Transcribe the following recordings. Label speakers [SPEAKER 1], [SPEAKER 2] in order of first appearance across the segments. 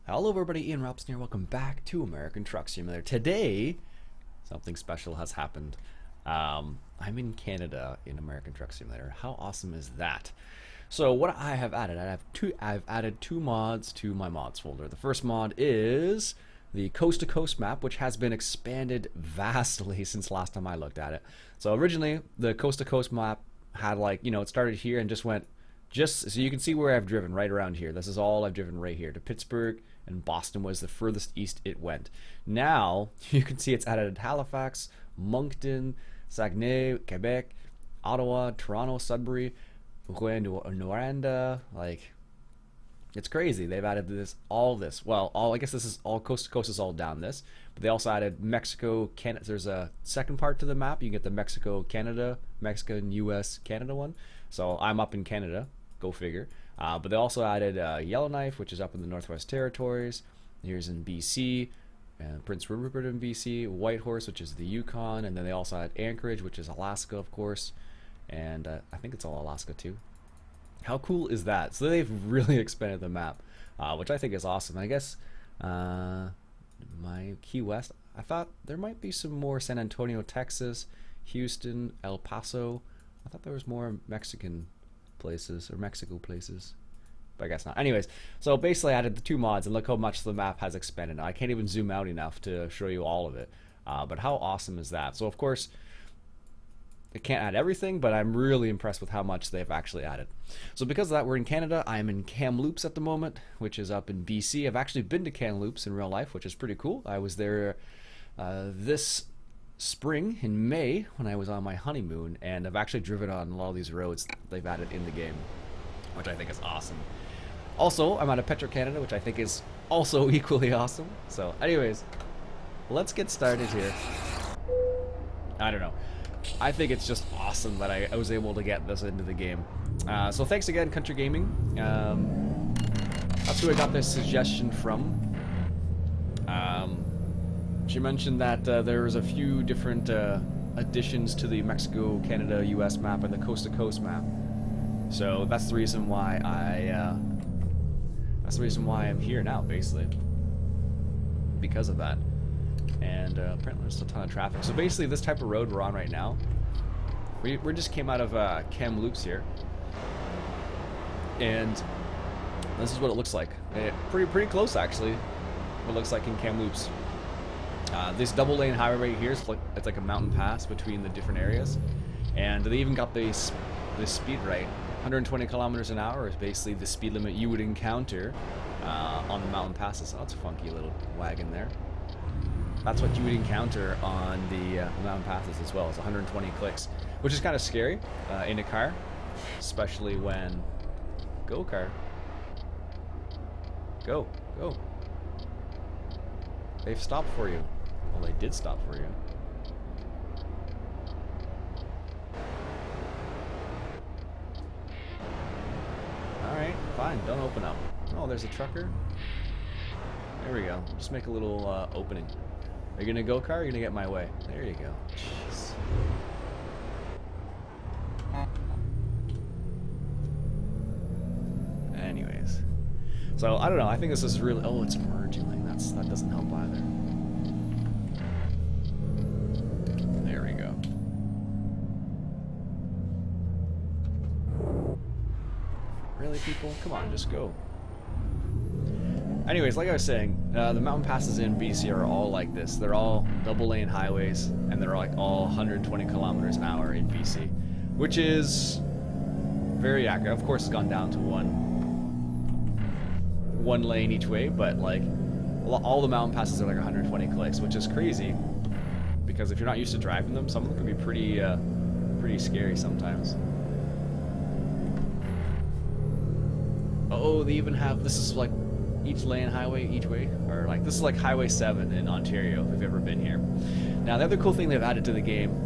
[SPEAKER 1] Hello everybody, Iain Robson here. Welcome back to American Truck Simulator. Today, something special has happened. I'm in Canada in American Truck Simulator. How awesome is that? So what I have added, I've added two mods to my mods folder. The first mod is the Coast to Coast map, which has been expanded vastly since last time I looked at it. So originally, the Coast to Coast map had it started here and just went so you can see where I've driven right around here. This is all I've driven right here to Pittsburgh, and Boston was the furthest east it went. Now you can see it's added Halifax, Moncton, Saguenay, Quebec, Ottawa, Toronto, Sudbury, Rouyn-Noranda. Like, it's crazy. They've added all this. Well, I guess this is all coast to coast is all down this, but they also added Mexico, Canada. There's a second part to the map. You can get the Mexico, Canada, Mexican, U.S., Canada one. So I'm up in Canada. Go figure. But they also added Yellowknife, which is up in the Northwest Territories. Here's in BC, and Prince Rupert in BC, Whitehorse, which is the Yukon, and then they also had Anchorage, which is Alaska, of course, and I think it's all Alaska too. How cool is that? So they've really expanded the map, which I think is awesome. I guess my Key West, I thought there might be some more San Antonio, Texas, Houston, El Paso. I thought there was more Mexican places or Mexico places, but I guess not. Anyways, so basically I added the two mods, and look how much the map has expanded. Now, I can't even zoom out enough to show you all of it, but how awesome is that? So of course it can't add everything, but I'm really impressed with how much they've actually added. So because of that, we're in Canada. I'm in Kamloops at the moment, which is up in BC. I've actually been to Kamloops in real life, which is pretty cool. I was there this spring in May when I was on my honeymoon, and I've actually driven on a lot of these roads they've added in the game, which I think is awesome. Also, I'm out of Petro-Canada, which I think is also equally awesome. So anyways, let's get started here. I don't know. I think it's just awesome that I was able to get this into the game. So thanks again, Country Gaming. That's who I got this suggestion from. She mentioned that there was a few different additions to the Mexico, Canada, U.S. map and the Coast to Coast map. So that's the reason why I'm here now, basically, because of that. And apparently there's a ton of traffic. So basically, this type of road we're on right now, we just came out of Kamloops here, and this is what it looks like. Pretty close, actually. What it looks like in Kamloops. This double lane highway right here, it's like a mountain pass between the different areas, and they even got the speed right. 120 kilometers an hour is basically the speed limit you would encounter on the mountain passes. Oh, that's a funky little wagon there. That's what you would encounter on the mountain passes as well. It's 120 clicks, which is kind of scary in a car, especially when go car. Go. They've stopped for you. Well, they did stop for you. Alright, fine. Don't open up. Oh, there's a trucker. There we go. Just make a little opening. Are you gonna go, car? Or are you gonna get my way? There you go. Jeez. Anyways. So, I don't know. I think this is really... Oh, it's merging lane. That doesn't help either. There we go. Really, people? Come on, just go. Anyways, like I was saying, the mountain passes in BC are all like this. They're all double lane highways, and they're like all 120 kilometers an hour in BC, which is very accurate. Of course, it's gone down to one lane each way, but like all the mountain passes are like 120 clicks, which is crazy because if you're not used to driving them, some of them can be pretty scary sometimes. Oh, they even have, this is like each lane highway each way, or like this is like Highway 7 in Ontario if you've ever been here. Now the other cool thing they've added to the game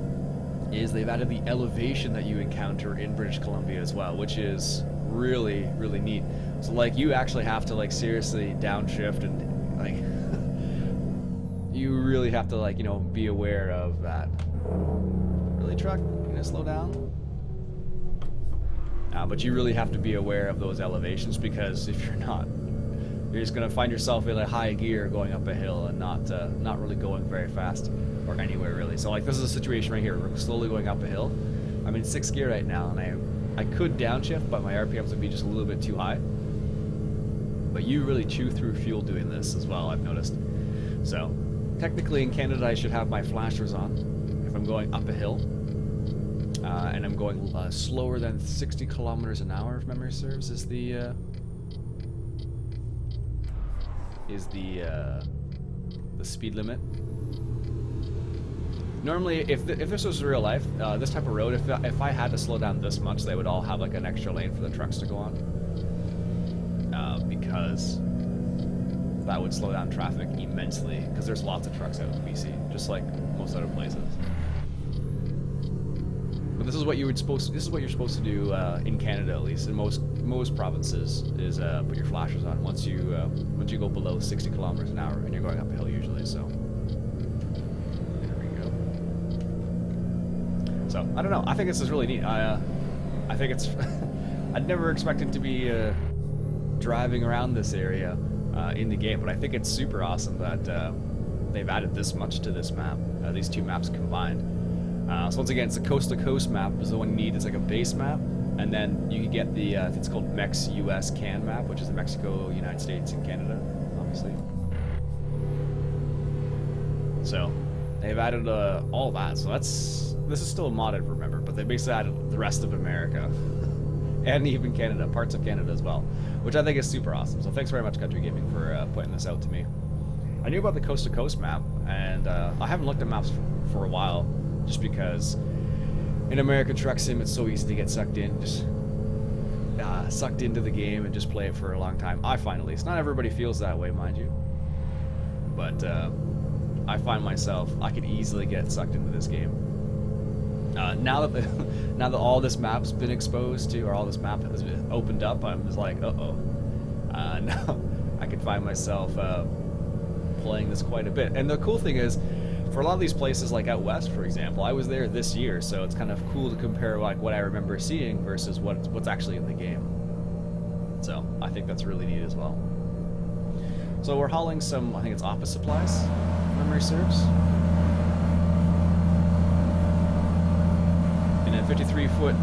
[SPEAKER 1] is they've added the elevation that you encounter in British Columbia as well, which is really neat. So like you actually have to like seriously downshift and like you really have to like, you know, be aware of that. Really, truck? You gonna slow down? But you really have to be aware of those elevations, because if you're not you're just gonna find yourself in a high gear going up a hill and not really going very fast or anywhere really. So like this is a situation right here. We're slowly going up a hill. I'm in 6th gear right now, and I could downshift, but my RPMs would be just a little bit too high. But you really chew through fuel doing this as well, I've noticed. So technically in Canada I should have my flashers on if I'm going up a hill. And I'm going slower than 60 kilometers an hour, if memory serves, is the speed limit. Normally, if this was real life, this type of road, if I had to slow down this much, they would all have like an extra lane for the trucks to go on, because that would slow down traffic immensely. Because there's lots of trucks out in BC, just like most other places. But this is what you're supposed to do in Canada, at least in most provinces, is put your flashers on once you go below 60 kilometers an hour and you're going up a hill usually. So there we go. So I don't know. I think this is really neat. I think it's. I'd never expected to be driving around this area in the game, but I think it's super awesome that they've added this much to this map. These two maps combined. So once again, it's the coast-to-coast map is the one you need. It's like a base map, and then you can get the it's called Mex-US Can map, which is Mexico, United States, and Canada, obviously. So they've added all that. So this is still modded, remember, but they basically added the rest of America and even Canada, parts of Canada as well, which I think is super awesome. So thanks very much, Country Gaming, for putting this out to me. I knew about the coast-to-coast map, and I haven't looked at maps for a while. Just because in American Truck Sim it's so easy to get sucked in, just sucked into the game and just play it for a long time. I find, at least. Not everybody feels that way, mind you. But I find myself, I could easily get sucked into this game. Now that all this map's been exposed to, or all this map has been opened up, I'm just like, now I can find myself playing this quite a bit. And the cool thing is, for a lot of these places, like out west, for example, I was there this year, so it's kind of cool to compare like what I remember seeing versus what's actually in the game. So I think that's really neat as well. So we're hauling some, I think it's office supplies, if memory serves, in a 53-foot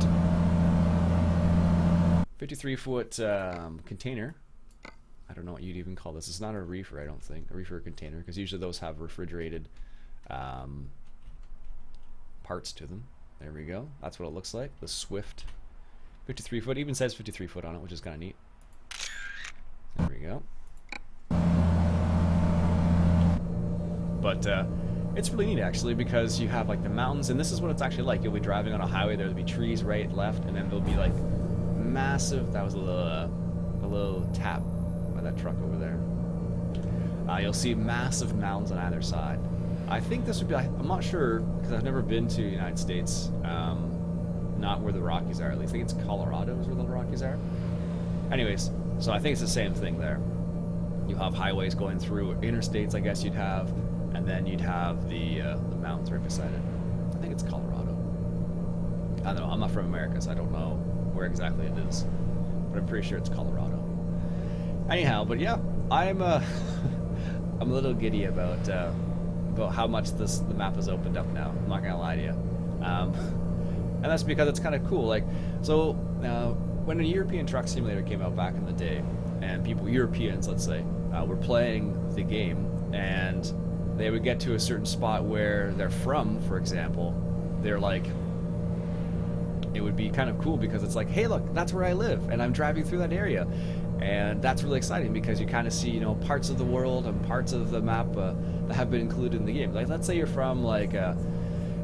[SPEAKER 1] container. I don't know what you'd even call this. It's not a reefer, I don't think, a reefer container, because usually those have refrigerated parts to them. There we go. That's what it looks like. The Swift 53 foot, even says 53 foot on it, which is kind of neat. There we go. But it's really neat actually, because you have like the mountains, and this is what it's actually like. You'll be driving on a highway, there'll be trees right, left, and then there'll be like massive, that was a little tap by that truck over there. You'll see massive mountains on either side. I think this would be, I'm not sure, because I've never been to the United States, not where the Rockies are, at least. I think it's Colorado is where the Rockies are. Anyways, so I think it's the same thing there. You have highways going through interstates, I guess you'd have, and then you'd have the mountains right beside it. I think it's Colorado. I don't know, I'm not from America, so I don't know where exactly it is, but I'm pretty sure it's Colorado. Anyhow, but yeah, I'm I'm a little giddy about how much the map has opened up now. I'm not gonna lie to you, and that's because it's kind of cool. Like, so when a European Truck Simulator came out back in the day, and Europeans, let's say, were playing the game, and they would get to a certain spot where they're from, for example, they're like, it would be kind of cool because it's like, hey, look, that's where I live, and I'm driving through that area. And that's really exciting because you kind of see, parts of the world and parts of the map that have been included in the game. Like, let's say you're from like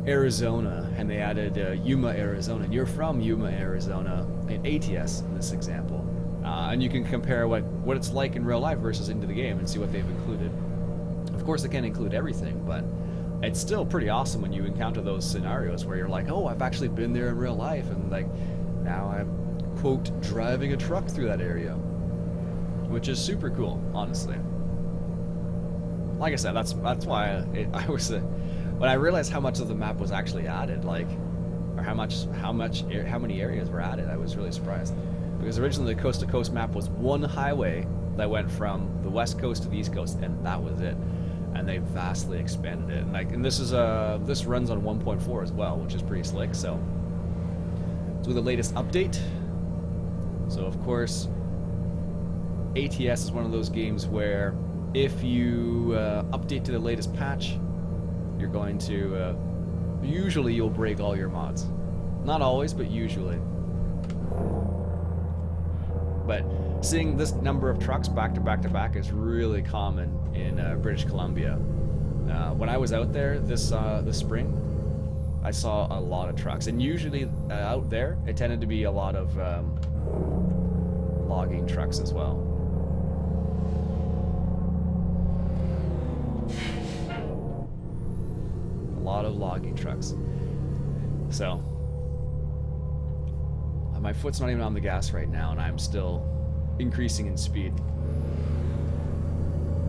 [SPEAKER 1] Arizona, and they added Yuma, Arizona, and you're from Yuma, Arizona in ATS in this example, and you can compare what it's like in real life versus into the game and see what they've included. Of course, they can't include everything, but it's still pretty awesome when you encounter those scenarios where you're like, oh, I've actually been there in real life, and like now I'm, quote, driving a truck through that area. Which is super cool, honestly. Like I said, that's why I was when I realized how much of the map was actually added, like, or how many areas were added, I was really surprised. Because originally the coast-to-coast map was one highway that went from the west coast to the east coast, and that was it. And they vastly expanded it. And this is this runs on 1.4 as well, which is pretty slick. So it's with the latest update. So of course, ATS is one of those games where if you update to the latest patch, you're going to usually you'll break all your mods. Not always, but usually. But seeing this number of trucks back to back to back is really common in British Columbia. When I was out there this spring, I saw a lot of trucks, and usually out there it tended to be a lot of logging trucks as well. A lot of logging trucks. So my foot's not even on the gas right now, and I'm still increasing in speed.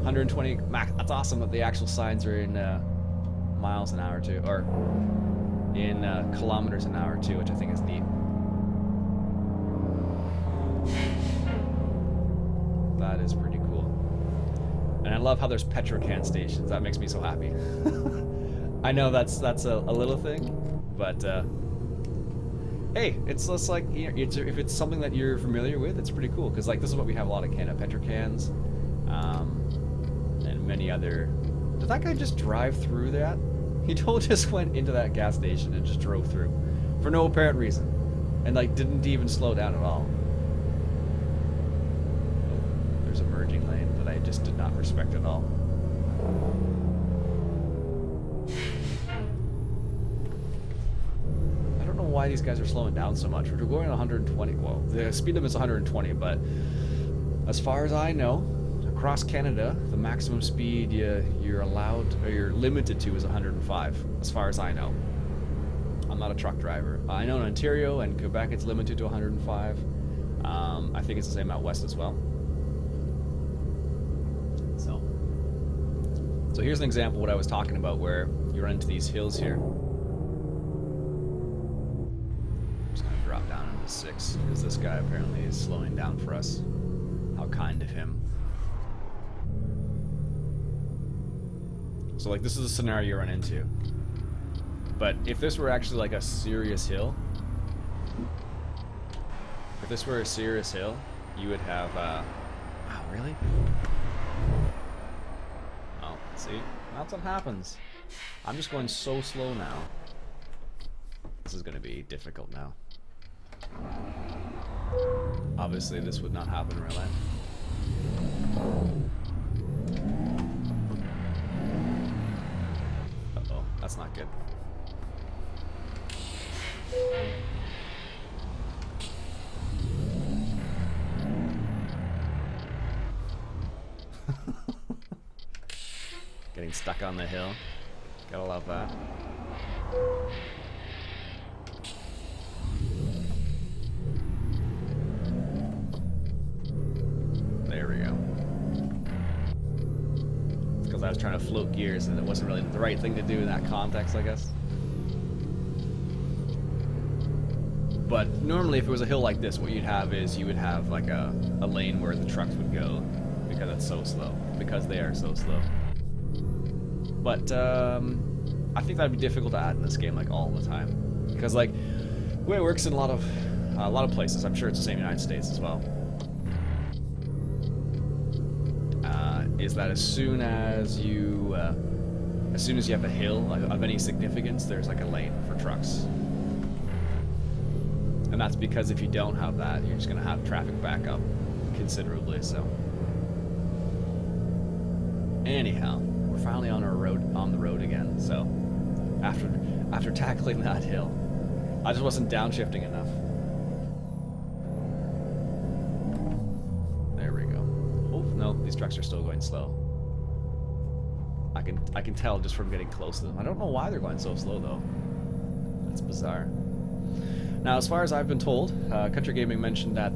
[SPEAKER 1] 120 max. That's awesome that the actual signs are in miles an hour too, or in kilometers an hour too, which I think is neat. That is pretty cool. And I love how there's Petrocan stations. That makes me so happy. I know that's a little thing, but hey, it's just like, you know, if it's something that you're familiar with, it's pretty cool. Because like this is what we have a lot of Canada, Petrocans, and many other. Did that guy just drive through that? He totally just went into that gas station and just drove through, for no apparent reason, and like didn't even slow down at all. Oh, there's a merging lane that I just did not respect at all. Why these guys are slowing down so much. We're going at 120. Well, the speed limit is 120, but as far as I know, across Canada, the maximum speed you're allowed or you're limited to is 105. As far as I know, I'm not a truck driver. I know in Ontario and Quebec it's limited to 105. I think it's the same out west as well. So here's an example of what I was talking about, where you run into these hills here. 6, because this guy apparently is slowing down for us. How kind of him. So like this is a scenario you run into. But if this were actually like a serious hill, you would have wow, really? Oh, see? That's what happens. I'm just going so slow now. This is gonna be difficult now. Obviously, this would not happen in real life. Uh-oh, that's not good. Getting stuck on the hill. Gotta love that. There we go. It's because I was trying to float gears and it wasn't really the right thing to do in that context, I guess. But normally if it was a hill like this, what you'd have is you would have like a lane where the trucks would go, because it's so slow. Because they are so slow. But I think that'd be difficult to add in this game like all the time. Because like the way it works in a lot of places, I'm sure it's the same in the United States as well, is that as soon as you have a hill of any significance, there's like a lane for trucks. And that's because if you don't have that, you're just going to have traffic back up considerably. So anyhow, we're finally on the road again. So after tackling that hill, I just wasn't downshifting enough. There we go. Oh no, these trucks are still going slow. I can tell just from getting close to them. I don't know why they're going so slow though. That's bizarre. Now, as far as I've been told, Country Gaming mentioned that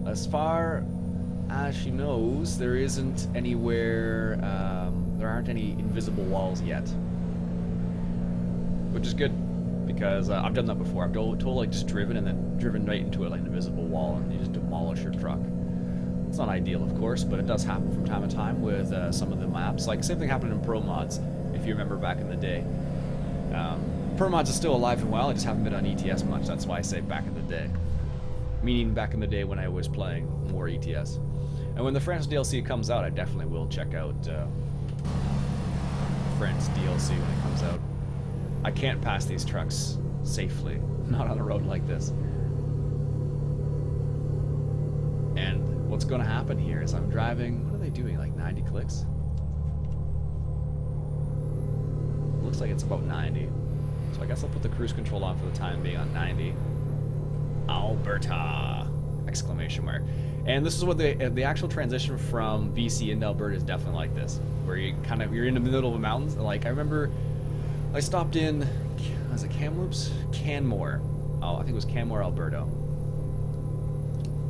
[SPEAKER 1] as far as she knows, there isn't anywhere, there aren't any invisible walls yet. Which is good, because I've done that before. I've totally just driven and then driven right into an invisible wall and you just demolish your truck. It's not ideal, of course, but it does happen from time to time with some of the maps. Like, same thing happened in Pro Mods, if you remember back in the day. Pro Mods is still alive and well, I just haven't been on ETS much, that's why I say back in the day. Meaning back in the day when I was playing more ETS. And when the French DLC comes out, I definitely will check out French DLC when it comes out. I can't pass these trucks safely, not on a road like this. And what's going to happen here is I'm driving, what are they doing, like 90 clicks? Looks like it's about 90. So I guess I'll put the cruise control on for the time being on 90. Alberta! Exclamation mark. And this is what the actual transition from BC into Alberta is definitely like this, where you're in the middle of the mountains. Like, I remember I stopped in, was it Kamloops? Canmore. Oh, I think it was Canmore, Alberta.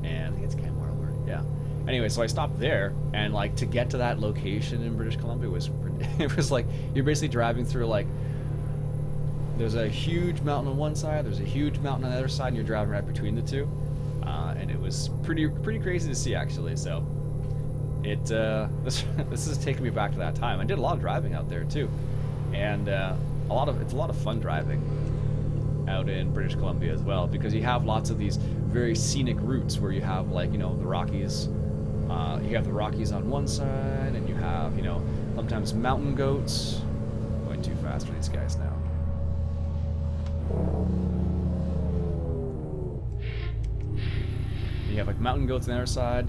[SPEAKER 1] And I think it's Canmore, Alberta. Yeah. Anyway, so I stopped there, and like to get to that location in British Columbia was it was like you're basically driving through like there's a huge mountain on one side, there's a huge mountain on the other side, and you're driving right between the two. And it was pretty crazy to see, actually. So this is taking me back to that time. I did a lot of driving out there too, and it's a lot of fun driving out in British Columbia as well, because you have lots of these very scenic routes where you have, like, you know, the Rockies. You have the Rockies on one side, and you have, you know, sometimes mountain goats. Going too fast for these guys now. You have like mountain goats on the other side.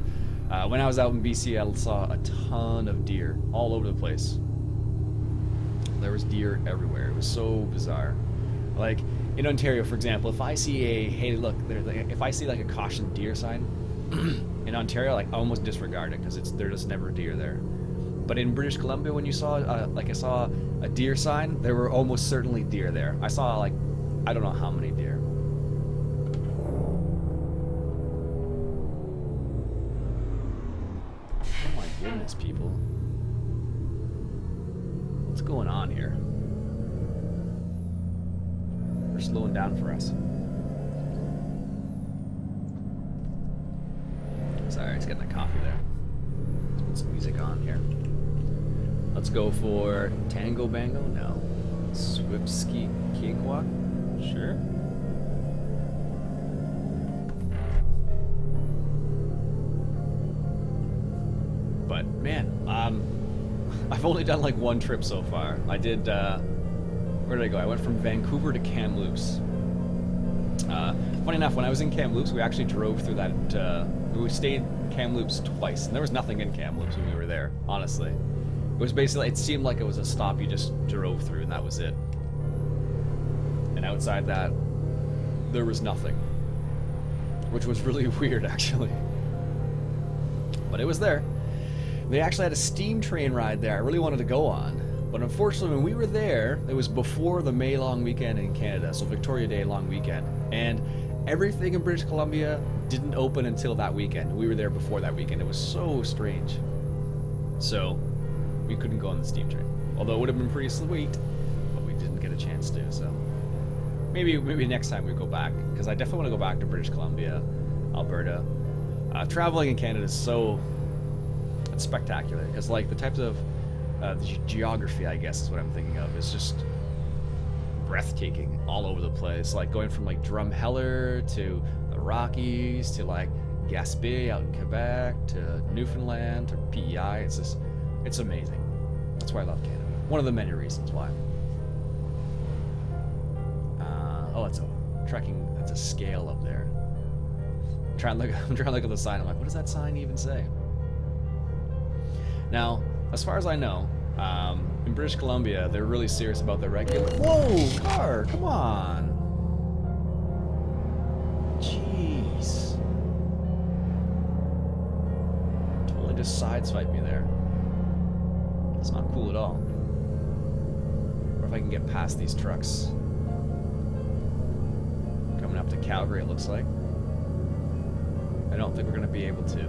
[SPEAKER 1] When I was out in BC, I saw a ton of deer all over the place. There was deer everywhere. It was so bizarre. Like in Ontario, for example, if I see if I see like a caution deer sign in Ontario, like I almost disregard it because there's just never deer there. But in British Columbia, when you saw I saw a deer sign, there were almost certainly deer there. I saw like I don't know how many deer. Goodness, people. What's going on here? They're slowing down for us. Sorry, just getting a coffee there. Let's put some music on here. Let's go for Tango Bango? No. Swipski Cakewalk? Sure. But man, I've only done like one trip so far. I did, where did I go? I went from Vancouver to Kamloops. Funny enough, when I was in Kamloops, we actually drove through that, we stayed in Kamloops twice, and there was nothing in Kamloops when we were there, honestly. It was basically, it seemed like it was a stop you just drove through, and that was it. And outside that, there was nothing. Which was really weird, actually. But it was there. They actually had a steam train ride there I really wanted to go on, but unfortunately when we were there, it was before the May long weekend in Canada, so Victoria Day long weekend, and everything in British Columbia didn't open until that weekend. We were there before that weekend. It was so strange. So we couldn't go on the steam train, although it would have been pretty sweet, but we didn't get a chance to. So maybe next time we go back, because I definitely want to go back to British Columbia, Alberta. Traveling in Canada is it's spectacular, because like the types of the geography, I guess is what I'm thinking of, is just breathtaking all over the place. Like going from like Drumheller to the Rockies to like Gaspé out in Quebec to Newfoundland to PEI. It's amazing. That's why I love Canada. One of the many reasons why. It's a scale up there. I'm trying to look at the sign. I'm like, what does that sign even say? Now, as far as I know, in British Columbia, they're really serious about their regulation. Whoa, car, come on. Jeez. Totally just sideswiped me there. That's not cool at all. What if I can get past these trucks? Coming up to Calgary, it looks like. I don't think we're going to be able to.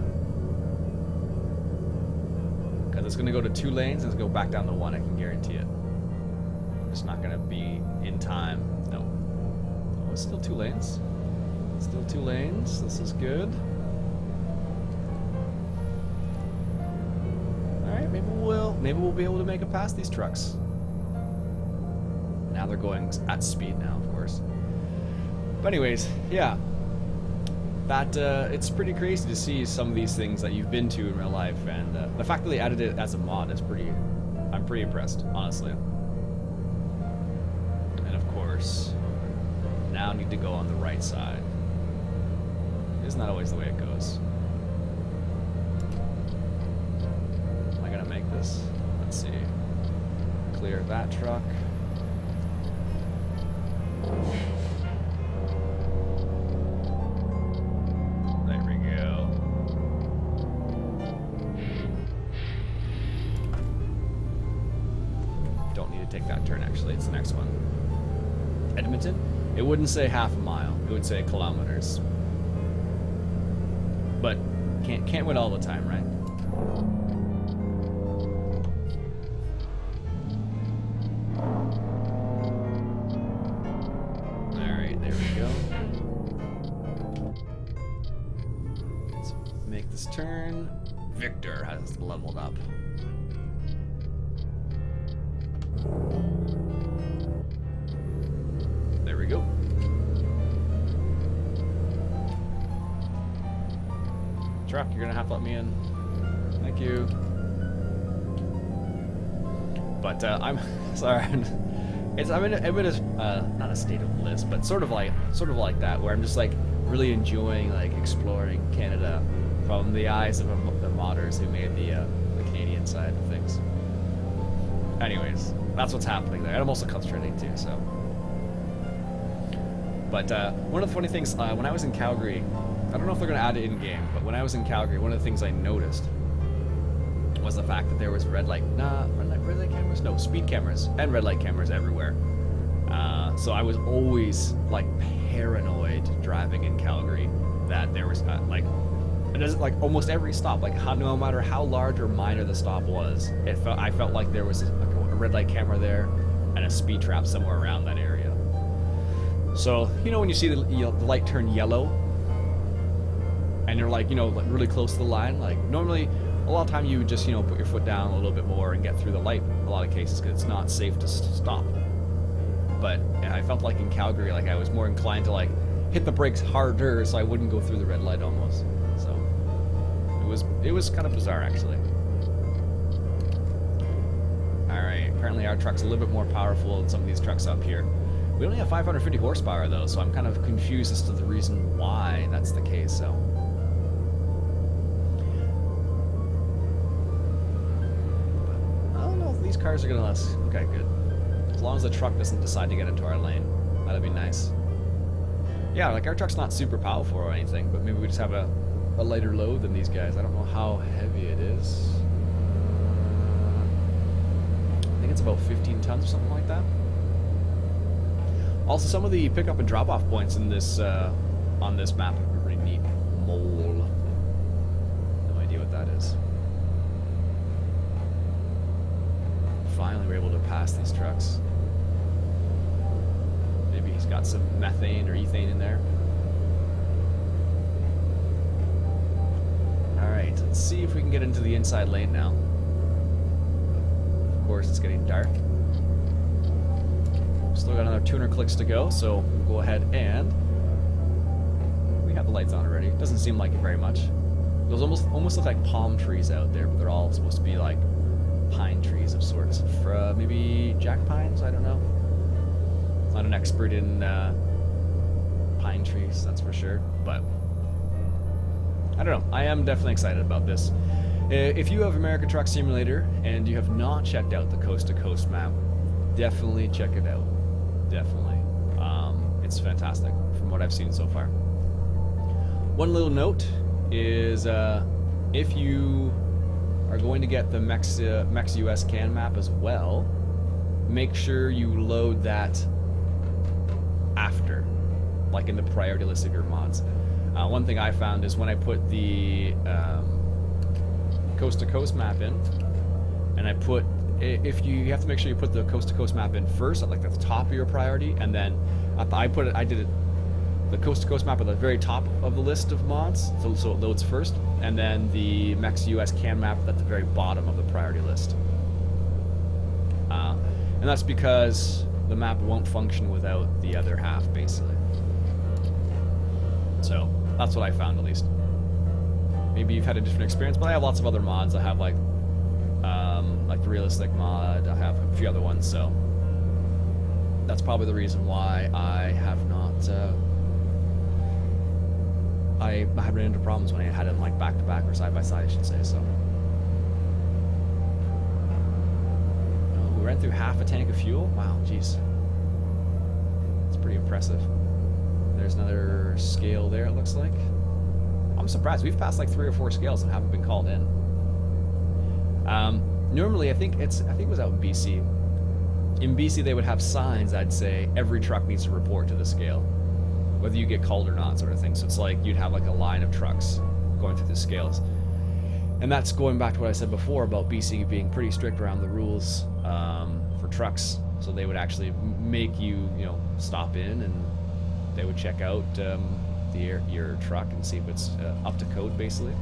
[SPEAKER 1] Because it's going to go to 2 lanes and it's going to go back down to 1, I can guarantee it. It's not going to be in time. No. Oh, it's still 2 lanes. Still 2 lanes. This is good. maybe we'll be able to make it past these trucks. Now they're going at speed now, of course. But anyways, yeah. That, it's pretty crazy to see some of these things that you've been to in real life, and the fact that they added it as a mod is pretty, I'm pretty impressed, honestly. And of course, now need to go on the right side. Isn't that always the way it goes? Am I gonna make this? Let's see. Clear that truck. There we go. Don't need to take that turn, actually. It's the next one. Edmonton? It wouldn't say half a mile. It would say kilometers. But can't win all the time, right? All right, there we go. Let's make this turn. Victor has leveled up. There we go. Truck, you're gonna have to let me in. Thank you. But I'm sorry. I'm in a not a state of bliss, but sort of like that, where I'm just like really enjoying like exploring Canada from the eyes of the modders who made the Canadian side of things. Anyways, that's what's happening there. And I'm also concentrating too. So, but one of the funny things when I was in Calgary. I don't know if they're going to add it in-game, but when I was in Calgary, one of the things I noticed was the fact that there was red light cameras? No, speed cameras and red light cameras everywhere. So I was always, like, paranoid driving in Calgary that there was, like almost every stop, like, no matter how large or minor the stop was, I felt like there was a red light camera there and a speed trap somewhere around that area. So, you know, when you see the light turn yellow, and you're like, like really close to the line, like normally a lot of time you would just, put your foot down a little bit more and get through the light in a lot of cases because it's not safe to stop. But I felt like in Calgary, like I was more inclined to like hit the brakes harder so I wouldn't go through the red light almost. So it was kind of bizarre actually. All right, apparently our truck's a little bit more powerful than some of these trucks up here. We only have 550 horsepower though, so I'm kind of confused as to the reason why that's the case. So. These cars are gonna last. Okay, good. As long as the truck doesn't decide to get into our lane, that'd be nice. Yeah, like our truck's not super powerful or anything, but maybe we just have a lighter load than these guys. I don't know how heavy it is. I think it's about 15 tons or something like that. Also, some of the pickup and drop-off points in this on this map are pretty neat. Mole. No idea what that is. Finally we're able to pass these trucks. Maybe he's got some methane or ethane in there. Alright, let's see if we can get into the inside lane now. Of course, it's getting dark. Still got another 200 clicks to go, so we'll go ahead and... We have the lights on already. Doesn't seem like it very much. Those almost look like palm trees out there, but they're all supposed to be like pine trees of sorts. Maybe jack pines? I don't know. Not an expert in pine trees, that's for sure. But I don't know. I am definitely excited about this. If you have American Truck Simulator and you have not checked out the Coast to Coast map, definitely check it out. Definitely. It's fantastic from what I've seen so far. One little note is if you are going to get the Mex US CAN map as well, make sure you load that after, like in the priority list of your mods. One thing I found is when I put the Coast to Coast map in, and I put, if you have to make sure you put the Coast to Coast map in first, at like the top of your priority, and then I did it, the Coast to Coast map at the very top of the list of mods, so it loads first, and then the Mex US CAN map at the very bottom of the priority list. And that's because the map won't function without the other half, basically. So that's what I found, at least. Maybe you've had a different experience, but I have lots of other mods. I have like the realistic mod. I have a few other ones, so that's probably the reason why I have not. I had run into problems when I had them like back to back or side by side, I should say. So we ran through half a tank of fuel. Wow, jeez, it's pretty impressive. There's another scale there. It looks like. I'm surprised. We've passed like 3 or 4 scales and haven't been called in. Normally, I think it was out in BC. In BC, they would have signs that say every truck needs to report to the scale, whether you get called or not, sort of thing. So it's like you'd have like a line of trucks going through the scales, and that's going back to what I said before about BC being pretty strict around the rules for trucks. So they would actually make you, stop in, and they would check out your truck and see if it's up to code, basically.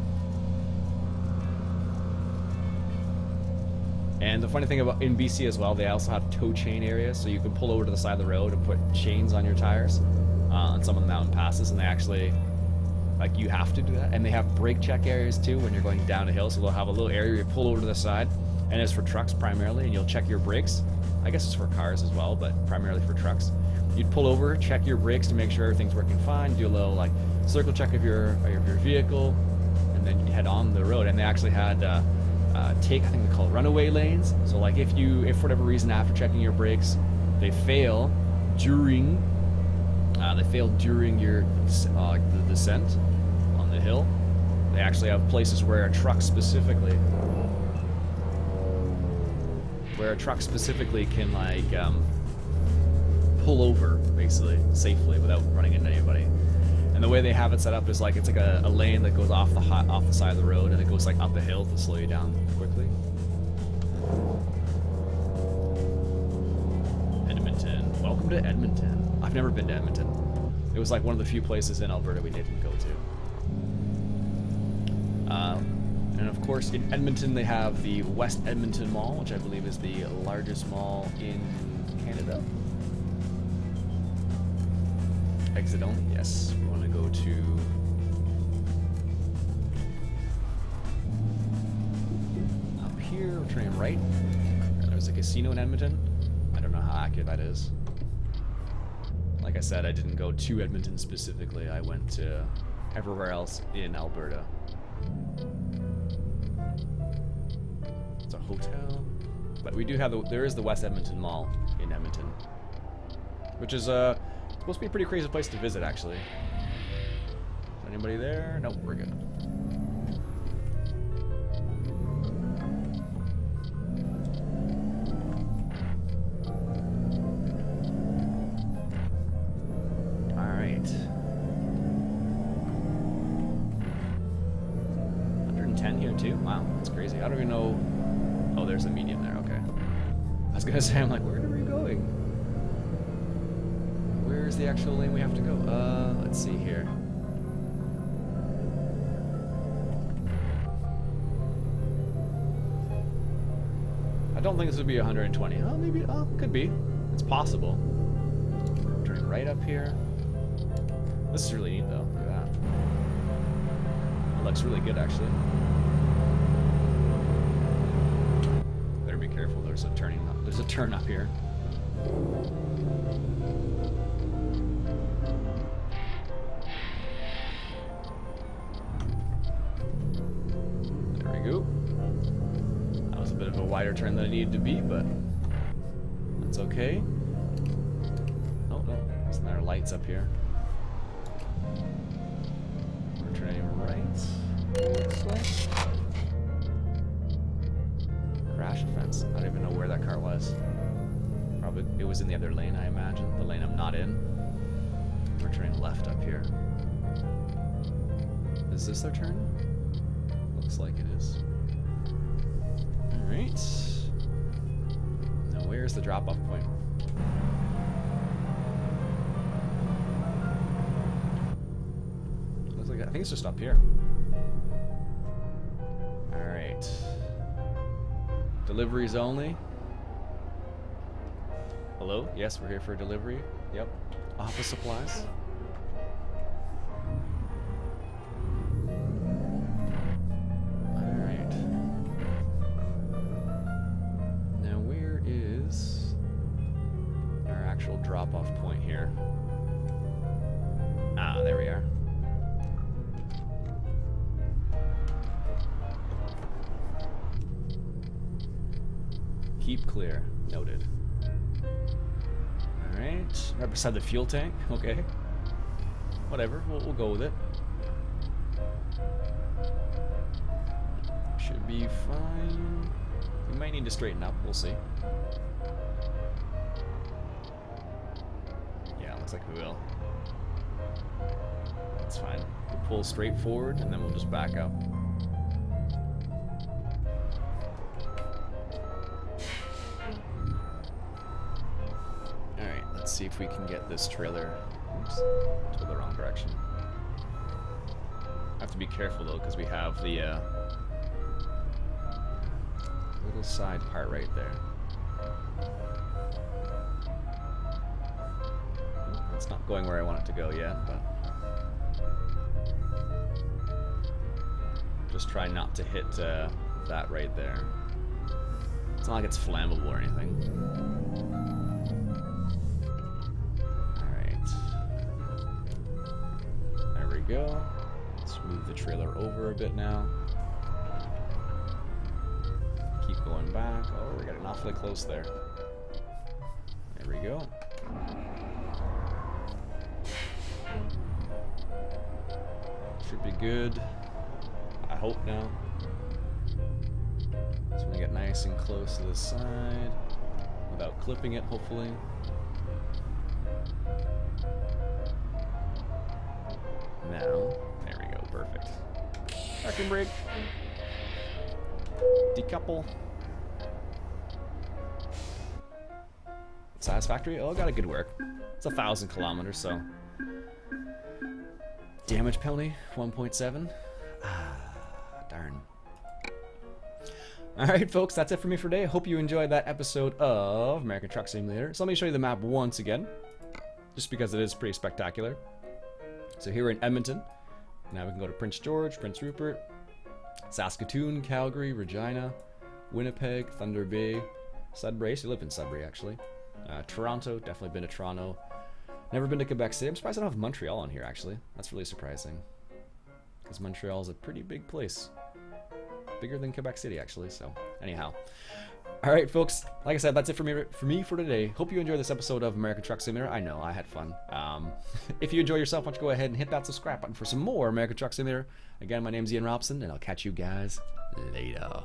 [SPEAKER 1] And the funny thing about in BC as well, they also have tow chain areas, so you can pull over to the side of the road and put chains on your tires on some of the mountain passes, and they actually, like, you have to do that. And they have brake check areas too when you're going down a hill, so they'll have a little area you pull over to the side, and it's for trucks primarily, and you'll check your brakes. I guess it's for cars as well, but primarily for trucks. You'd pull over, check your brakes to make sure everything's working fine, do a little like circle check of your vehicle, and then you head on the road. And they actually had I think they call it runaway lanes. So like if for whatever reason after checking your brakes they fail during your the descent on the hill, they actually have places where a truck specifically can like pull over basically safely without running into anybody. And the way they have it set up is like it's like a lane that goes off the side of the road, and it goes like up a hill to slow you down quickly. Edmonton. Welcome to Edmonton. I've never been to Edmonton. It was like one of the few places in Alberta we didn't go to. And of course in Edmonton they have the West Edmonton Mall, which I believe is the largest mall in Canada. Exit only, yes. We want to go to up here, we're turning right. There's a casino in Edmonton. I don't know how accurate that is. Like I said, I didn't go to Edmonton specifically. I went to everywhere else in Alberta. It's a hotel. But we do have there is the West Edmonton Mall in Edmonton, which is supposed to be a pretty crazy place to visit, actually. Is anybody there? Nope, we're good. Alright. 110 here, too? Wow, that's crazy. I don't even know. Oh, there's a medium there, okay. I was gonna say, I'm like, where are we going? Where's the actual lane we have to go? Let's see here. I don't think this would be 120. Oh, maybe. Oh, could be. It's possible. Turning right up here. This is really neat, though. Look at that. It looks really good, actually. Better be careful. There's a turning. There's a turn up here. Wider turn than it needed to be, but that's okay. Oh no, there's another lights up here. We're turning right. Looks like. Crash offense. I don't even know where that car was. Probably it was in the other lane, I imagine. The lane I'm not in. We're turning left up here. Is this their turn? Looks like it is. Alright. Now where's the drop-off point? Looks like I think it's just up here. Alright. Deliveries only. Hello? Yes, we're here for a delivery. Yep. Office supplies. Alright. Now where is our actual drop-off point here? Ah, there we are. Keep clear. Noted. Alright. Right beside the fuel tank. Okay. Whatever. We'll go with it. Should be fine. We might need to straighten up. We'll see. Yeah, looks like we will. That's fine. We'll pull straight forward and then we'll just back up. Alright, let's see if we can get this trailer. Oops, to the wrong direction. I have to be careful though, because we have the little side part right there. It's not going where I want it to go yet, but just try not to hit that right there. It's not like it's flammable or anything. Alright. There we go. Let's move the trailer over a bit now. Keep going back. Oh, we're getting awfully close there. There we go. Should be good. I hope now. So we get nice and close to the side without clipping it, hopefully. Now, there we go, perfect. Parking brake. Decouple. Satisfactory? Oh, got a good work. It's 1,000 kilometers, so. Damage penalty, 1.7. Ah, darn. Alright, folks, that's it for me for today. I hope you enjoyed that episode of American Truck Simulator. So let me show you the map once again, just because it is pretty spectacular. So here we're in Edmonton. Now we can go to Prince George, Prince Rupert, Saskatoon, Calgary, Regina, Winnipeg, Thunder Bay, Sudbury. So you live in Sudbury, actually. Toronto, definitely been to Toronto. Never been to Quebec City. I'm surprised I don't have Montreal on here, actually. That's really surprising. Because Montreal is a pretty big place. Bigger than Quebec City, actually, so anyhow. Alright, folks, like I said, that's it for me for today. Hope you enjoyed this episode of American Truck Simulator. I know, I had fun. If you enjoy yourself, why don't you go ahead and hit that subscribe button for some more American Truck Simulator. Again, my name's Iain Robson, and I'll catch you guys later.